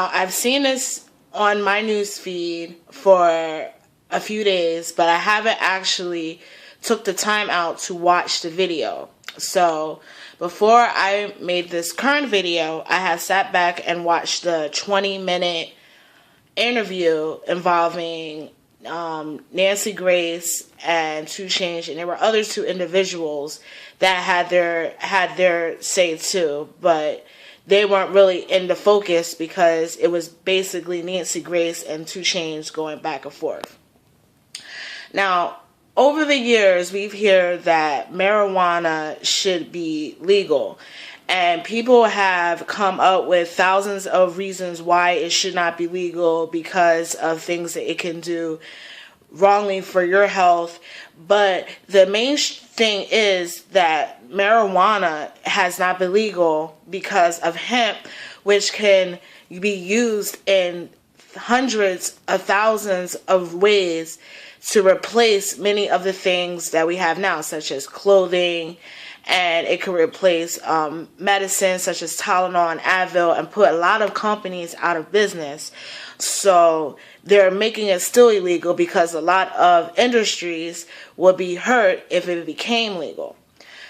Now, I've seen this on my news feed for a few days, but I haven't actually took the time out to watch the video. So before I made this current video, I have sat back and watched the 20-minute interview involving Nancy Grace and 2 Chainz, and there were other 2 individuals that had their say too, but they weren't really in the focus because it was basically Nancy Grace and 2 Chainz going back and forth. Now, over the years, we've heard that marijuana should be legal, and people have come up with thousands of reasons why it should not be legal because of things that it can do wrongly for your health. But the main thing is that marijuana has not been legal because of hemp, which can be used in hundreds of thousands of ways to replace many of the things that we have now, such as clothing, and it can replace medicine such as Tylenol and Advil, and put a lot of companies out of business. So they're making it still illegal because a lot of industries would be hurt if it became legal.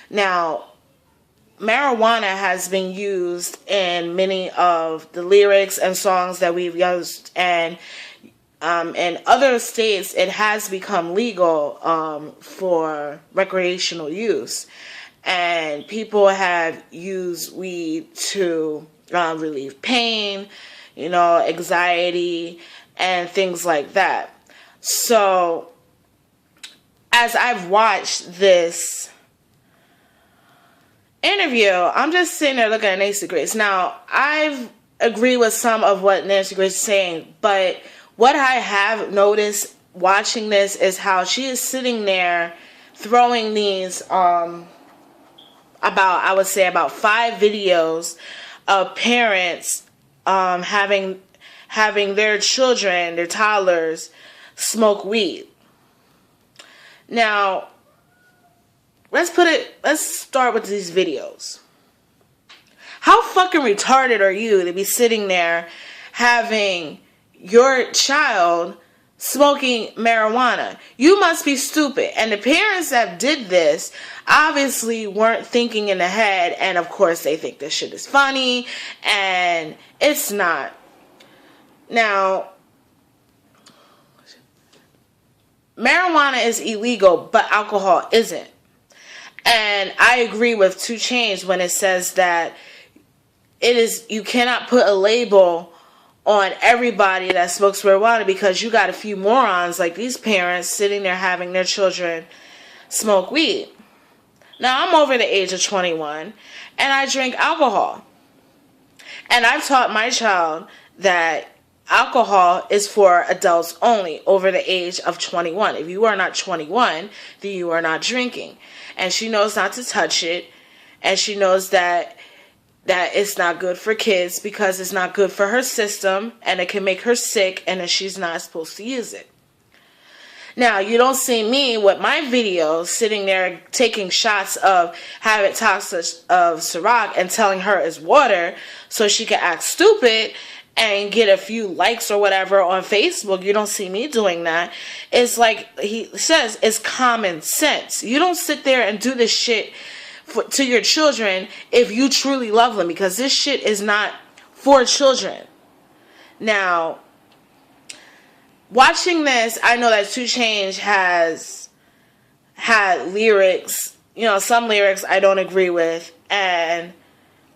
Now, marijuana has been used in many of the lyrics and songs that we've used, and in other states it has become legal for recreational use. And people have used weed to relieve pain, anxiety, and things like that. So, as I've watched this interview, I'm just sitting there looking at Nancy Grace. Now, I've agreed with some of what Nancy Grace is saying, but what I have noticed watching this is how she is sitting there throwing these about 5 videos of parents having their children, their toddlers, smoke weed. Now, let's start with these videos. How fucking retarded are you to be sitting there having your child smoking marijuana? You must be stupid. And the parents that did this obviously weren't thinking in the head, and of course they think this shit is funny, and it's not. Now, marijuana is illegal, but alcohol isn't. And I agree with 2 Chainz when it says that you cannot put a label on everybody that smokes marijuana, because you got a few morons like these parents sitting there having their children smoke weed. Now, I'm over the age of 21 and I drink alcohol. And I've taught my child that alcohol is for adults only over the age of 21. If you are not 21, then you are not drinking. And she knows not to touch it, and she knows that it's not good for kids because it's not good for her system, and it can make her sick, and that she's not supposed to use it. Now, you don't see me with my videos sitting there taking shots of habit toxic of Ciroc and telling her it's water so she can act stupid and get a few likes or whatever on Facebook. You don't see me doing that. It's like he says, it's common sense. You don't sit there and do this shit to your children if you truly love them, because this shit is not for children. Now, watching this, I know that 2 Chainz has had lyrics, some lyrics I don't agree with, and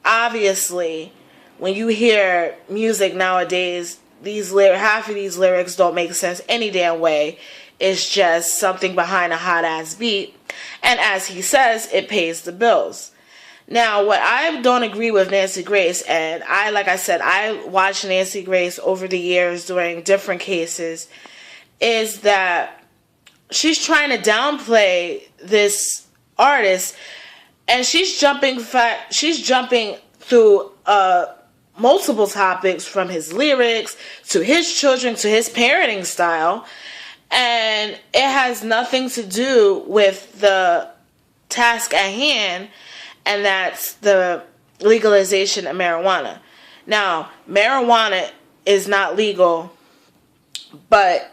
obviously when you hear music nowadays, half of these lyrics don't make sense any damn way. It's just something behind a hot ass beat, and as he says, it pays the bills. Now, what I don't agree with Nancy Grace, and like I said, I watched Nancy Grace over the years during different cases, is that she's trying to downplay this artist, and she's jumping through multiple topics, from his lyrics to his children to his parenting style, and it has nothing to do with the task at hand, and that's the legalization of marijuana. Now, marijuana is not legal, but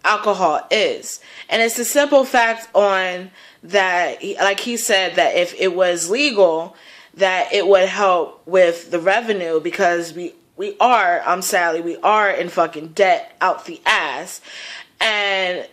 alcohol is. And it's a simple fact on that, like he said, that if it was legal, that it would help with the revenue, because we are, sadly, we are in fucking debt out the ass. And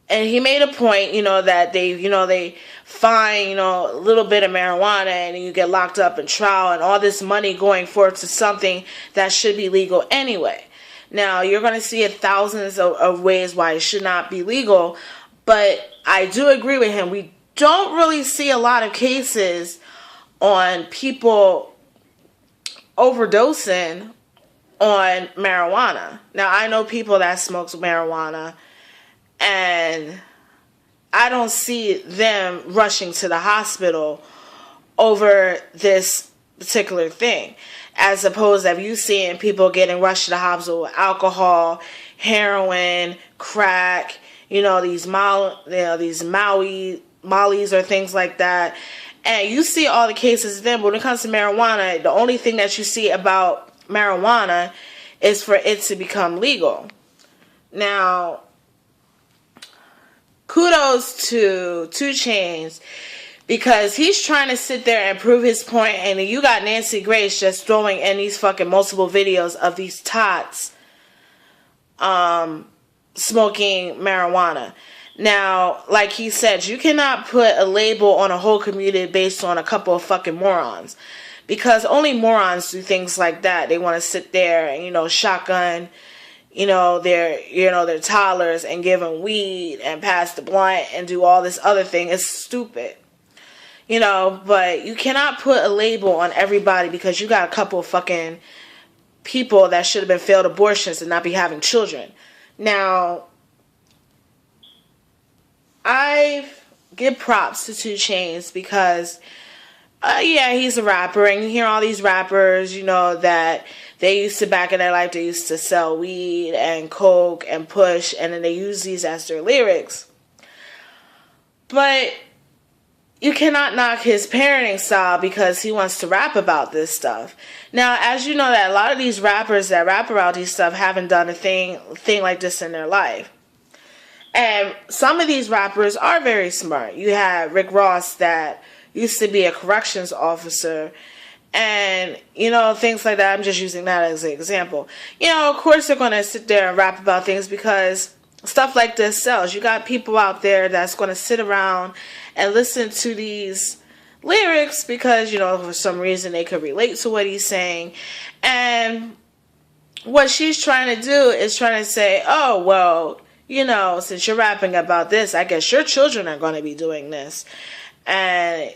he made a point, that they find, a little bit of marijuana and you get locked up in trial, and all this money going forth to something that should be legal anyway. Now, you're going to see thousands of ways why it should not be legal, but I do agree with him. We don't really see a lot of cases on people overdosing on marijuana. Now, I know people that smoke marijuana, and I don't see them rushing to the hospital over this particular thing, as opposed to you seeing people getting rushed to the hospital with alcohol, heroin, crack, these Mollies or things like that. And you see all the cases then, but when it comes to marijuana, the only thing that you see about marijuana is for it to become legal. Now, kudos to 2 Chainz, because he's trying to sit there and prove his point, and you got Nancy Grace just throwing in these fucking multiple videos of these tots smoking marijuana. Now, like he said, you cannot put a label on a whole community based on a couple of fucking morons, because only morons do things like that. They want to sit there and, shotgun, their toddlers and give them weed and pass the blunt and do all this other thing. It's stupid. But you cannot put a label on everybody, because you got a couple of fucking people that should have been failed abortions and not be having children. Now, I give props to 2 Chainz, because he's a rapper, and you hear all these rappers, that they used to, back in their life, they used to sell weed and coke and push, and then they use these as their lyrics. But you cannot knock his parenting style, because he wants to rap about this stuff. Now, as you know, that a lot of these rappers that rap about these stuff haven't done a thing like this in their life. And some of these rappers are very smart. You have Rick Ross, that used to be a corrections officer, and, things like that. I'm just using that as an example. Of course they're going to sit there and rap about things, because stuff like this sells. You got people out there that's going to sit around and listen to these lyrics because, for some reason they could relate to what he's saying. And what she's trying to do is trying to say, oh, well, since you're rapping about this, I guess your children are going to be doing this. And,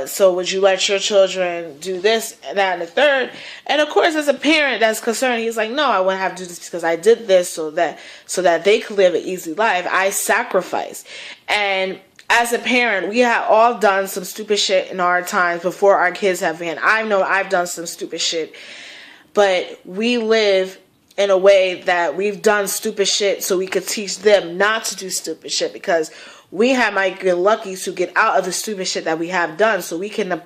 so would you let your children do this, that, and the third? And of course, as a parent that's concerned, he's like, no, I wouldn't have to do this because I did this so that they could live an easy life. I sacrificed. And as a parent, we have all done some stupid shit in our times before our kids have been. I know I've done some stupid shit, but we live in a way that we've done stupid shit so we could teach them not to do stupid shit, because we might get lucky to get out of the stupid shit that we have done, so we can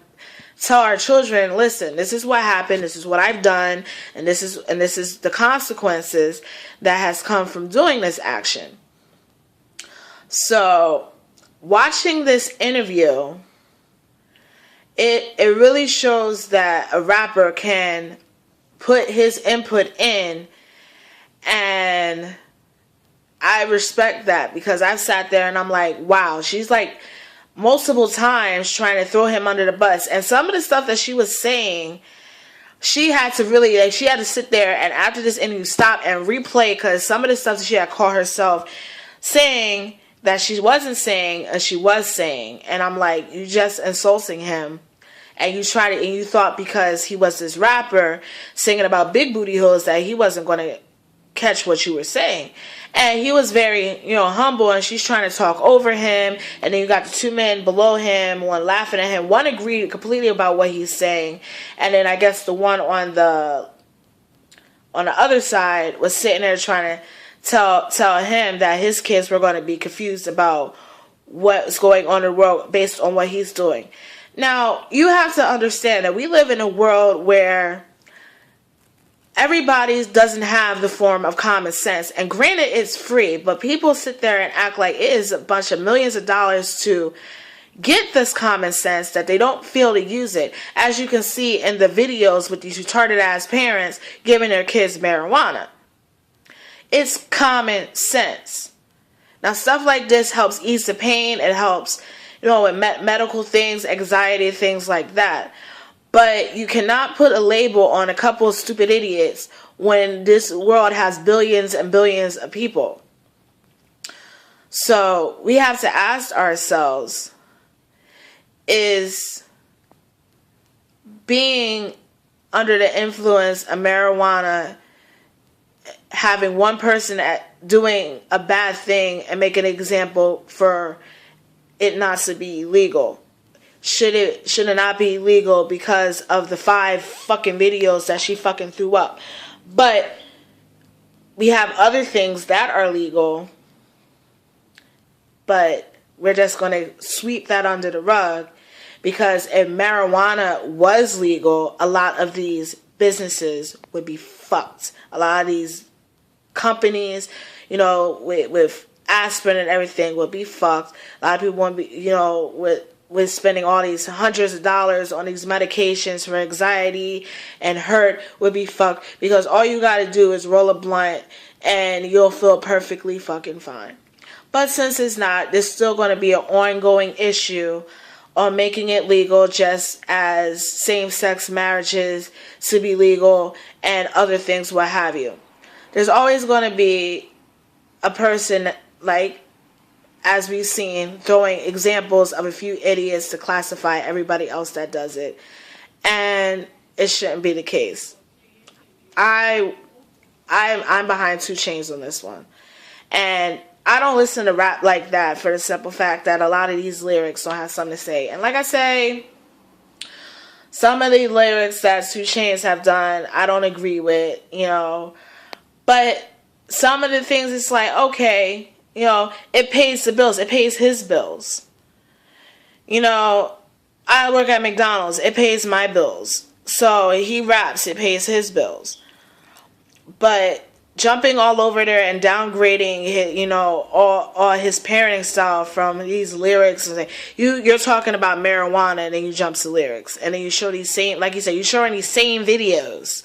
tell our children, listen, this is what happened, this is what I've done, and this is the consequences that has come from doing this action. So, watching this interview, it really shows that a rapper can put his input in, and I respect that, because I've sat there and I'm like, wow, she's like multiple times trying to throw him under the bus. And some of the stuff that she was saying, she had to she had to sit there and after this interview stop and replay, because some of the stuff that she had caught herself saying that she wasn't saying, and she was saying. And I'm like, you just insulting him. And you thought because he was this rapper singing about big booty hoes that he wasn't going to catch what you were saying. And he was very, humble, and she's trying to talk over him. And then you got the 2 men below him, one laughing at him, one agreed completely about what he's saying. And then I guess the one on the other side was sitting there trying to tell him that his kids were going to be confused about what's going on in the world based on what he's doing. Now, you have to understand that we live in a world where everybody doesn't have the form of common sense. And granted, it's free, but people sit there and act like it is a bunch of millions of dollars to get this common sense that they don't feel to use it. As you can see in the videos with these retarded ass parents giving their kids marijuana. It's common sense. Now, stuff like this helps ease the pain. It helps, with medical things, anxiety, things like that. But you cannot put a label on a couple of stupid idiots when this world has billions and billions of people. So we have to ask ourselves, is being under the influence of marijuana, having one person doing a bad thing and make an example for it not to be legal? Should it not be legal because of the 5 fucking videos that she fucking threw up? But we have other things that are legal, but we're just going to sweep that under the rug, because if marijuana was legal, a lot of these businesses would be fucked. A lot of these companies, with aspirin and everything would be fucked. A lot of people won't be, with spending all these hundreds of dollars on these medications for anxiety and hurt would be fucked, because all you got to do is roll a blunt and you'll feel perfectly fucking fine. But since it's not, there's still going to be an ongoing issue on making it legal, just as same-sex marriages to be legal and other things, what have you. There's always going to be a person, like, as we've seen, throwing examples of a few idiots to classify everybody else that does it. And it shouldn't be the case. I'm behind 2 Chainz on this one. And I don't listen to rap like that for the simple fact that a lot of these lyrics don't have something to say. And like I say, some of the lyrics that 2 Chainz have done, I don't agree with, But some of the things, it's like, okay, it pays the bills. It pays his bills. I work at McDonald's. It pays my bills. So he raps. It pays his bills. But jumping all over there and downgrading his, all his parenting style from these lyrics, and you're talking about marijuana, and then you jump to lyrics, and then you show these same, like you said, you're showing these same videos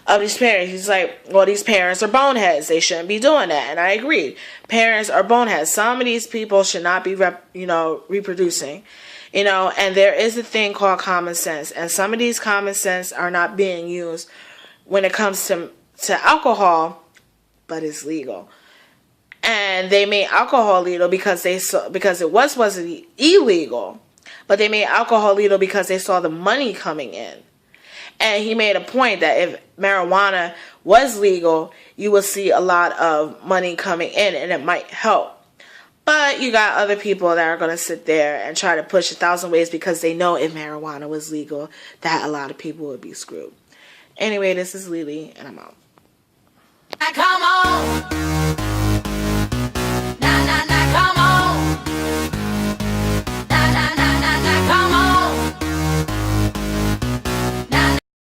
of these parents. He's like, well, these parents are boneheads. They shouldn't be doing that. And I agree. Parents are boneheads. Some of these people should not be, reproducing, and there is a thing called common sense. And some of these common sense are not being used when it comes to alcohol, but it's legal. And they made alcohol legal because it wasn't illegal, but they made alcohol legal because they saw the money coming in. And he made a point that if marijuana was legal, you would see a lot of money coming in, and it might help. But you got other people that are going to sit there and try to push 1,000 ways because they know if marijuana was legal, that a lot of people would be screwed. Anyway, this is Lily, and I'm out. Come on. Nah, nah, nah, come on.